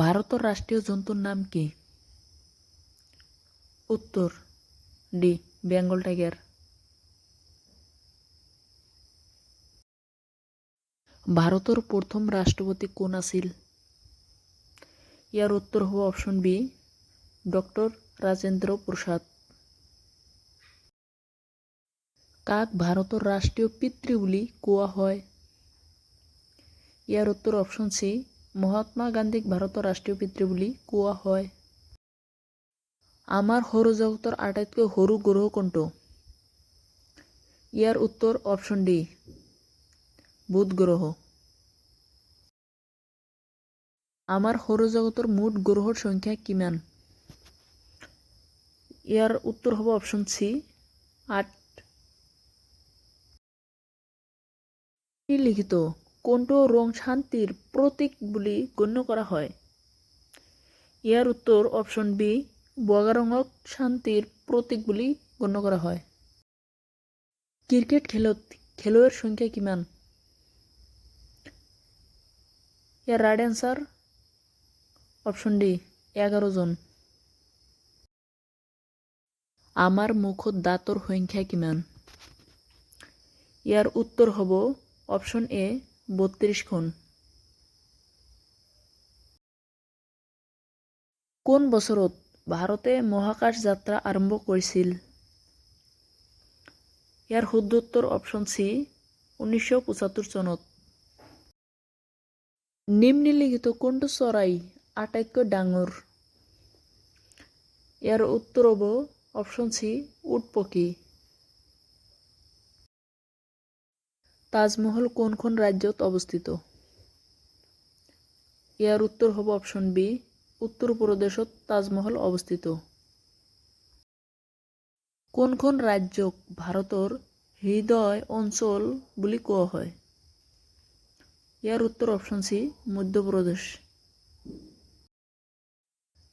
ভারতের রাষ্ট্রীয় জন্তুর নাম কি? উত্তর ডি বেঙ্গল টাইগার। ভারতের প্রথম রাষ্ট্রপতি কোন আছিল? ইয়ার উত্তর হব option B doctor Rajendra Prasad. কাক ভারতের রাষ্ট্রীয় পিতৃ বলি কোয়া হয়? ইয়ার উত্তর অপশন সি মহাত্মা গান্ধীক ভারতের রাষ্ট্রীয় পিতৃ বলি কোয়া হয়। আমার সৌরজগতের আটাইতকৈ সৰু গ্রহ কোনটো? ইয়ার উত্তর অপশন ডি বুধ গ্রহ। আমার সৌরজগতের মুঠ গ্রহর সংখ্যা কিমান? ইয়ার উত্তর হব অপশন সি 8। লিখিত কোনটো রং শান্তির প্রতীক বলি গণ্য করা হয়? ইয়ার উত্তর অপশন বি বগা রঙক শান্তির প্রতীক বলি গণ্য করা হয়। ক্রিকেট খেলত খেলোয়াড়ের সংখ্যা কিমান? ইয়ার রাইট অ্যান্সার অপশন ডি 11 জন। আমার মুখত দাঁতৰ সংখ্যা কিমান? ইয়াৰ উত্তৰ হব অপশন এ 32খন। কোন বছৰত ভাৰতে মহাকাশ যাত্ৰা আৰম্ভ কৰিছিল? ইয়াৰ শুদ্ধ উত্তৰ অপশন সি 1975 চনত। নিম্নলিখিত কোনটো চৰাই আটাইতকৈ ডাঙৰ? ইয়ার উত্তর হব অপশন সি উট পক্ষী। তাজমহল কোনখন রাজ্যত অবস্থিত? ইয়ার উত্তর হব অপশন বি উত্তর প্রদেশত তাজমহল অবস্থিত। কোনখন রাজ্যক ভারতের হৃদয় অঞ্চল বুলি কোৱা হয়? ইয়ার উত্তর অপশন সি মধ্যপ্রদেশ।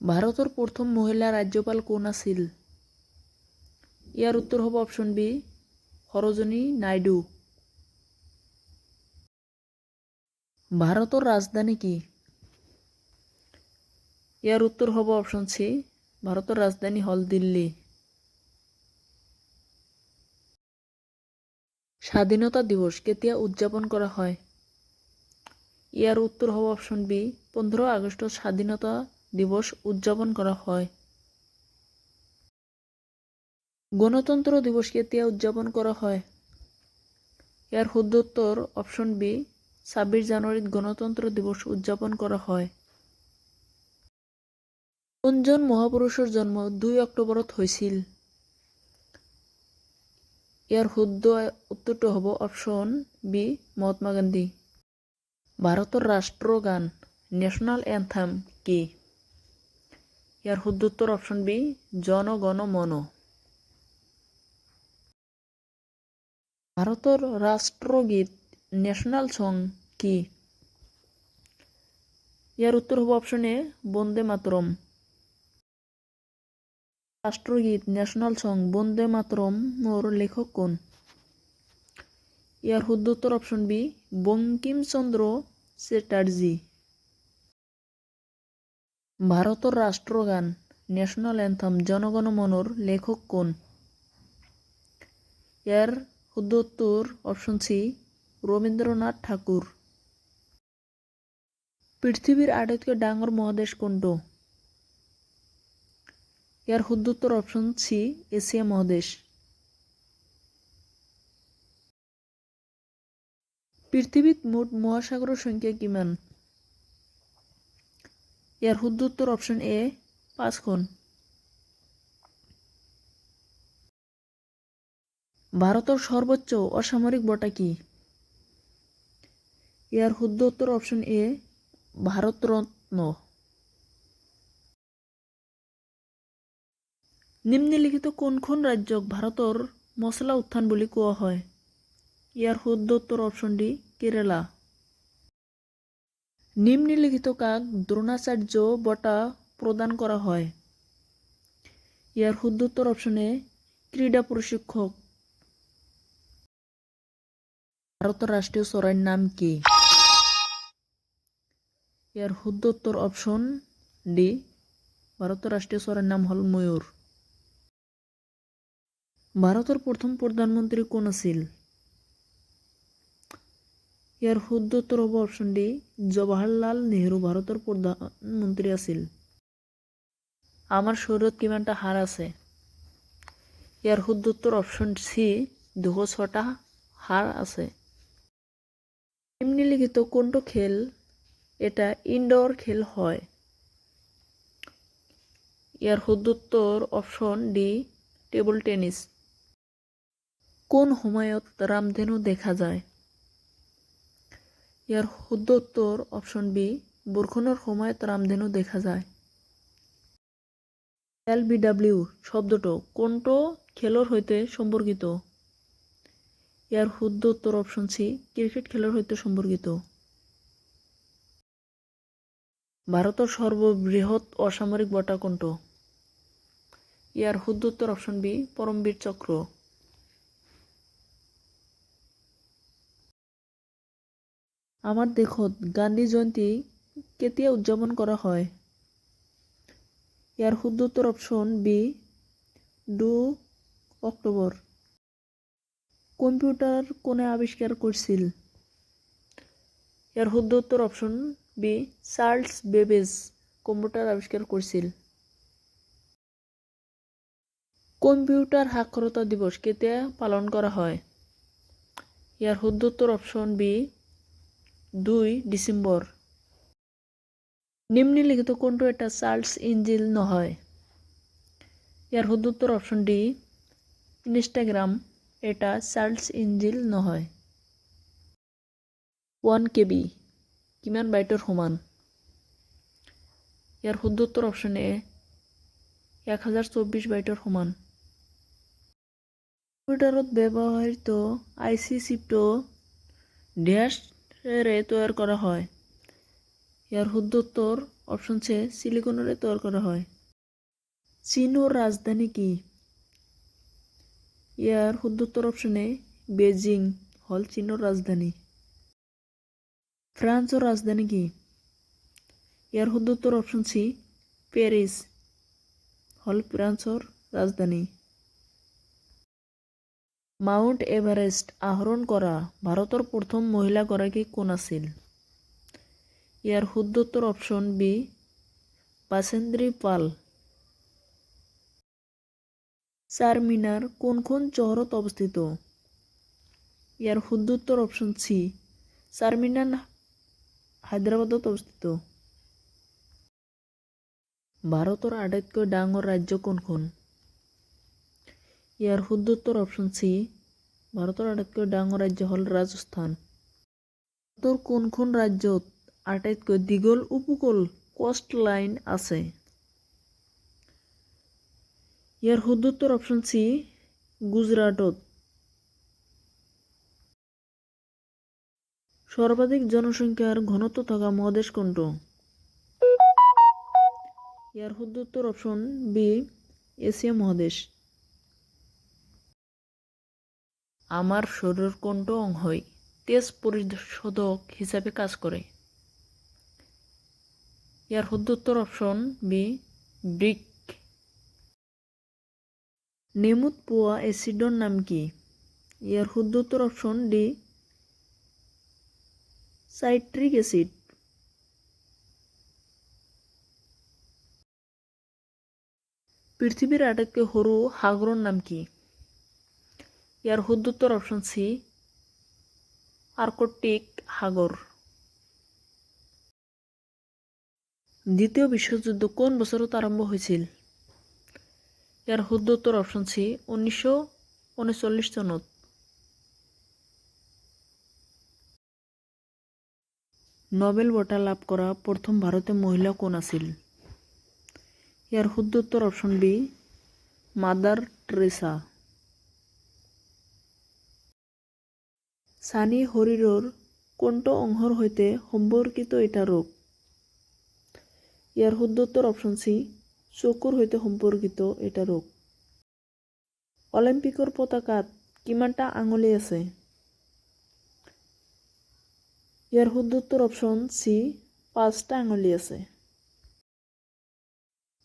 ভারতের প্রথম মহিলা রাজ্যপাল কোন আছিল? ইয়ার উত্তর হব অপশন বি সরোজিনী নাইডু। ভারতের রাজধানী কি? ইয়ার উত্তর হব অপশন সি ভারতের রাজধানী হল দিল্লি। স্বাধীনতা দিবস কেতিয়া উদযাপন করা হয়? ইয়ার উত্তর হব অপশন বি 15 আগস্ট স্বাধীনতা দিবস উদযাপন করা হয়। গণতন্ত্র দিবস কেতিয়া উদযাপন করা হয়? ইয়ার শুদ্ধ উত্তর অপশন বি 26 জানুয়ারিত গণতন্ত্র দিবস উদযাপন করা হয়। কোনজন মহাপুরুষের জন্ম 2 অক্টোবরত হয়েছিল? ইয়ার শুদ্ধ উত্তরটি হব অপশন বি মহাত্মা গান্ধী। ভারতের রাষ্ট্রগান ন্যাশনাল অ্যান্থেম কি? ইয়ার শুদ্ধ উত্তর অপশন বি জন গণ মন। ভারতের রাষ্ট্রগীত ন্যাশনাল সং কি? ইয়ার উত্তর হব অপশন এ বন্দে মাতরম। রাষ্ট্রগীত ন্যাশনাল সং বন্দে মাতরম মোর লেখক কোন? ইয়ার শুদ্ধ উত্তর অপশন বি বঙ্কিমচন্দ্র চ্যাটার্জি। ভারতের রাষ্ট্রগান ন্যাশনাল অ্যান্থেম জনগণ মনর লেখক কোন? এর শুদ্ধ উত্তর অপশন সি রবীন্দ্রনাথ ঠাকুর। পৃথিবীর আটাইতকৈ ডাঙৰ মহাদেশ কোনটো? ইয়ার শুদ্ধ উত্তর অপশন সি এশিয়া মহাদেশ। পৃথিবীত মোট মহাসাগরের সংখ্যা কিমান? ইয়ার শুদ্ধ উত্তর অপশন এ 5খন। ভারতের সর্বোচ্চ অসামরিক বঁটা কি? ইয়ার শুদ্ধ উত্তর অপশন এ ভারতরত্ন। নিম্নলিখিত কোনখন রাজ্যক ভারতের মছলা উত্থান বুলি কোৱা হয়? ইয়ার শুদ্ধ উত্তর অপশন ডি কেরালা। নিম্নলিখিত কাক দ্রোণাচার্য বঁটা প্রদান করা হয়? ইয়ার শুদ্ধ উত্তর অপশন এ ক্রীড়া প্রশিক্ষক। ভারতের রাষ্ট্রীয় চড়াইয়ের নাম কি? ইয়াৰ শুদ্ধ উত্তৰ অপশন ডি ভাৰতেৰ ৰাষ্ট্ৰীয় চড়াইৰ নাম হল ময়ূৰ। ভাৰতেৰ প্ৰথম প্ৰধানমন্ত্ৰী কোন আছিল? ইয়াৰ শুদ্ধ উত্তৰ হ'ব অপশন ডি জৱাহৰলাল নেহৰু ভাৰতৰ প্ৰধানমন্ত্ৰী আছিল। আমাৰ শৰীৰত কিমানটা হাড় আছে? ইয়াৰ শুদ্ধ উত্তৰ অপশন সি 206টা হাড় আছে। নিম্নলিখিত কোনটো খেল এটা ইনডোৰ খেল হয়? ইয়াৰ শুদ্ধ উত্তৰ অপশন ডি টেবল টেনিস। কোন সময়ত ৰামধেনু দেখা যায়? ইয়াৰ শুদ্ধ উত্তৰ অপশন বি বৰষুণৰ সময়ত ৰামধেনু দেখা যায়। LBW শব্দটো কোনটো খেলৰ সৈতে সম্পৰ্কিত? ইয়াৰ শুদ্ধ উত্তৰ অপশন সি ক্ৰিকেট খেলৰ সৈতে সম্পৰ্কিত। ভাৰতৰ সৰ্ববৃহৎ অসামৰিক বঁটা কোনটো? ইয়াৰ শুদ্ধ উত্তৰ অপশন বি পৰমবীৰ চক্ৰ। আমাৰ দেশত গান্ধী জয়ন্তী কেতিয়া উদযাপন কৰা হয়? ইয়াৰ শুদ্ধ উত্তৰ অপশন বি 2 অক্টোবৰ। কম্পিউটাৰ কোনে আৱিষ্কাৰ কৰিছিল? ইয়াৰ শুদ্ধ উত্তৰ option B Charles Babbage computer আৱিষ্কাৰ কৰিছিল। কম্পিউটাৰ সাক্ষৰতা দিৱস কেতিয়া পালন কৰা হয়? ইয়াৰ শুদ্ধ উত্তৰ অপশন বি 2 ডিচেম্বৰ। নিম্নলিখিত কোনটো এটা চাৰ্চ ইঞ্জিন নহয়? ইয়াৰ শুদ্ধ উত্তৰ অপশন ডি ইনষ্টাগ্ৰাম এটা চাৰ্চ ইঞ্জিন নহয়। 1 KB কিমান বাইটৰ সমান? ইয়াৰ শুদ্ধ উত্তৰ অপশন এ 1024 বাইটৰ সমান। কম্পিউটাৰত ব্যৱহৃত IC চিপটো ড্যাশেৰে তৈয়াৰ কৰা হয়? ইয়াৰ শুদ্ধ উত্তৰ অপশন সি সিলিকনেৰে তৈয়াৰ কৰা হয়। চীনৰ ৰাজধানী কি? ইয়াৰ শুদ্ধ উত্তৰ অপশন এ বেইজিং হল চীনৰ ৰাজধানী। ফ্ৰান্সৰ ৰাজধানী কি? ইয়াৰ শুদ্ধ উত্তৰ অপশন সি পেৰিছ হল ফ্ৰান্সৰ ৰাজধানী। মাউণ্ট এভাৰেষ্ট আৰোহণ কৰা ভাৰতৰ প্ৰথম মহিলাগৰাকী কোন আছিল? ইয়াৰ শুদ্ধ উত্তৰ অপশন বি বাচেন্দ্ৰী পাল। চাৰমিনাৰ কোনখন চহৰত অৱস্থিত? ইয়াৰ শুদ্ধ উত্তৰ অপশন সি চাৰমিনাৰ হায়দৰাবাদত অৱস্থিত। ভাৰতৰ আটাইতকৈ ডাঙৰ ৰাজ্য কোনখন? ইয়াৰ শুদ্ধ উত্তৰ অপশন সি ভাৰতৰ আটাইতকৈ ডাঙৰ ৰাজ্য হল ৰাজস্থান। ভাৰতৰ কোনখন ৰাজ্যত আটাইতকৈ দীঘল উপকূল কোষ্ট লাইন আছে? ইয়াৰ শুদ্ধ উত্তৰ অপশন সি গুজৰাটত। সৰ্বাধিক জনসংখ্যাৰ ঘনত্ব থকা মহাদেশ কোনটো? ইয়াৰ শুদ্ধ উত্তৰ অপশন বি এছিয়া মহাদেশ। আমাৰ শৰীৰৰ কোনটো অংশই তেজ পৰিশোধক হিচাপে কাজ কৰে? ইয়াৰ শুদ্ধ উত্তৰ অপশন বি বৃক্ক। নেমুত পোৱা এচিডৰ নাম কি? ইয়াৰ শুদ্ধ উত্তৰ অপশন ডি সাইট্ৰিক এসিড। পৃথিৱীৰ আটাইতকৈ সৰু সাগৰৰ নাম কি? ইয়াৰ শুদ্ধ উত্তৰ অপশন সি আৰ্কটিক সাগৰ। দ্বিতীয় বিশ্বযুদ্ধ কোন বছৰত আৰম্ভ হৈছিল? ইয়াৰ শুদ্ধ উত্তৰ অপশন সি 1939 চনত। নোবেল বঁটা লাভ কৰা প্ৰথম ভাৰতীয় মহিলা কোন আছিল? ইয়াৰ শুদ্ধ উত্তৰ অপশন বি মাদাৰ টেৰেছা। ছানি শৰীৰৰ কোনটো অংশৰ সৈতে সম্পৰ্কিত এটা ৰোগ? ইয়াৰ শুদ্ধ উত্তৰ অপশন সি চকুৰ সৈতে সম্পৰ্কিত এটা ৰোগ। অলিম্পিকৰ পতাকাত কিমানটা আঙুলি আছে? ইয়াৰ শুদ্ধ উত্তৰ অপশন সি 5টা আঙুলি আছে।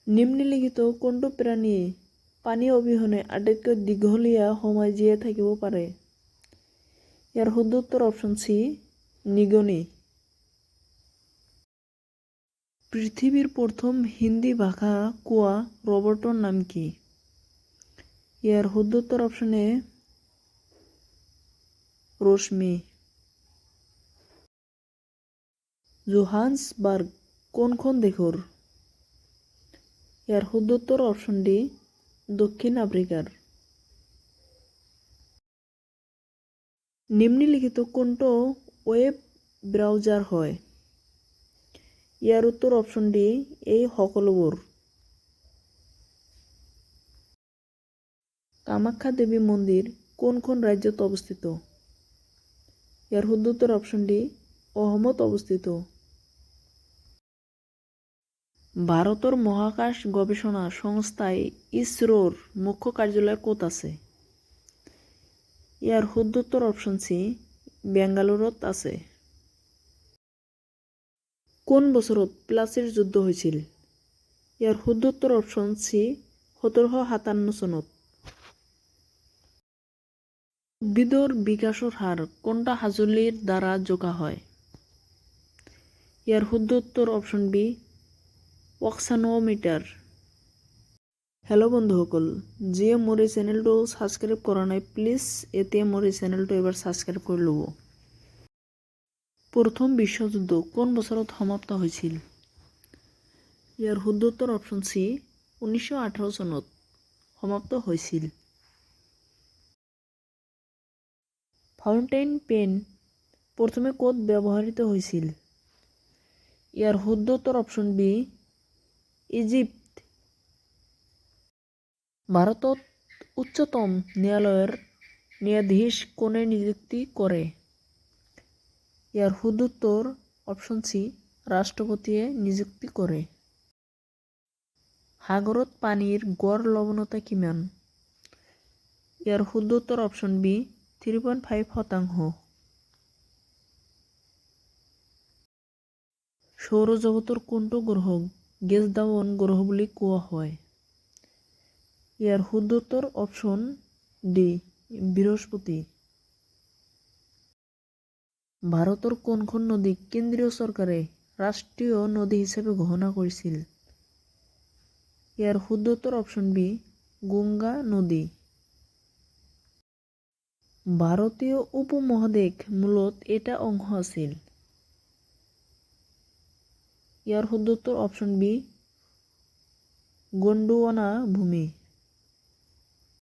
নিম্নলিখিত কোনটো প্ৰাণী পানী অবিহনে আটাইতকৈ দীঘলীয়া সময় জীয়াই থাকিব পাৰে? ইয়াৰ শুদ্ধ উত্তৰ অপশ্যন চি, নিগনি। পৃথিৱীৰ প্ৰথম হিন্দী ভাষা কোৱা ৰবটৰ নাম কি? ইয়াৰ শুদ্ধ উত্তৰ অপশ্যন এ, ৰশ্মি। জোহান্সবাৰ্গ কোনখন দেশৰ? ইয়াৰ শুদ্ধ উত্তৰ অপশ্যন ডি, দক্ষিণ আফ্ৰিকাৰ। নিম্নলিখিত কোনটো ওয়েব ব্ৰাউজাৰ হয়? ইয়াৰ উত্তৰ অপশ্যন ডি, এই সকলোবোৰ। কামাখ্যা দেৱী মন্দিৰ কোনখন ৰাজ্যত অৱস্থিত? ইয়াৰ শুদ্ধ উত্তৰ অপশ্যন ডি, অসমত অৱস্থিত। ভাৰতৰ মহাকাশ গৱেষণা সংস্থাই ইছৰোৰ মুখ্য কাৰ্যালয় ক'ত আছে? ইয়াৰ শুদ্ধ উত্তৰ অপশ্যন সি, বেংগালুৰুত আছে। কোন বছৰত প্লাচিৰ যুদ্ধ হৈছিল? ইয়াৰ শুদ্ধ উত্তৰ অপশ্যন সি, 1757 চনত। উদ্ভিদৰ বিকাশৰ হাৰ কোনটা সঁজুলিৰ দ্বাৰা জোখা হয়? ইয়াৰ শুদ্ধ উত্তৰ অপশ্যন বি, অক্সানোমিটাৰ। হেল্ল' বন্ধুসকল, যিয়ে মোৰ এই চেনেলটো ছাবস্ক্ৰাইব কৰা নাই, প্লিজ এতিয়া মোৰ এই চেনেলটো এবাৰ ছাবস্ক্ৰাইব কৰি ল'ব। প্ৰথম বিশ্বযুদ্ধ কোন বছৰত সমাপ্ত হৈছিল? ইয়াৰ শুদ্ধ উত্তৰ অপশ্যন চি, 1918 চনত সমাপ্ত হৈছিল। ফাউণ্টেইন পেন প্ৰথমে ক'ত ব্যৱহৃত হৈছিল? ইয়াৰ শুদ্ধ উত্তৰ অপশ্যন বি, ইজিপ্ত। ভাৰতত উচ্চতম ন্যায়ালয়ৰ ন্যায়াধীশ কোনে নিযুক্তি কৰে? ইয়াৰ শুদ্ধ উত্তৰ অপশ্যন চি, ৰাষ্ট্ৰপতিয়ে নিযুক্তি কৰে। সাগৰত পানীৰ গড় লৱণতা কিমান? ইয়াৰ শুদ্ধ উত্তৰ অপশ্যন বি, 3.5%। সৌৰজগতৰ কোনটো গ্ৰহক গেছ ধাৱন গ্ৰহ বুলি কোৱা হয়? ইয়াৰ শুদ্ধ উত্তৰ অপশ্যন ডি, বৃহস্পতি। ভাৰতৰ কোনখন নদীক কেন্দ্ৰীয় চৰকাৰে ৰাষ্ট্ৰীয় নদী হিচাপে ঘোষণা কৰিছিল? ইয়াৰ শুদ্ধ উত্তৰ অপশ্যন বি, গংগা নদী। ভাৰতীয় উপমহাদেশ মূলত এটা অংশ আছিল। ইয়াৰ শুদ্ধ উত্তৰ অপশ্যন বি, গণ্ডৱানা ভূমি।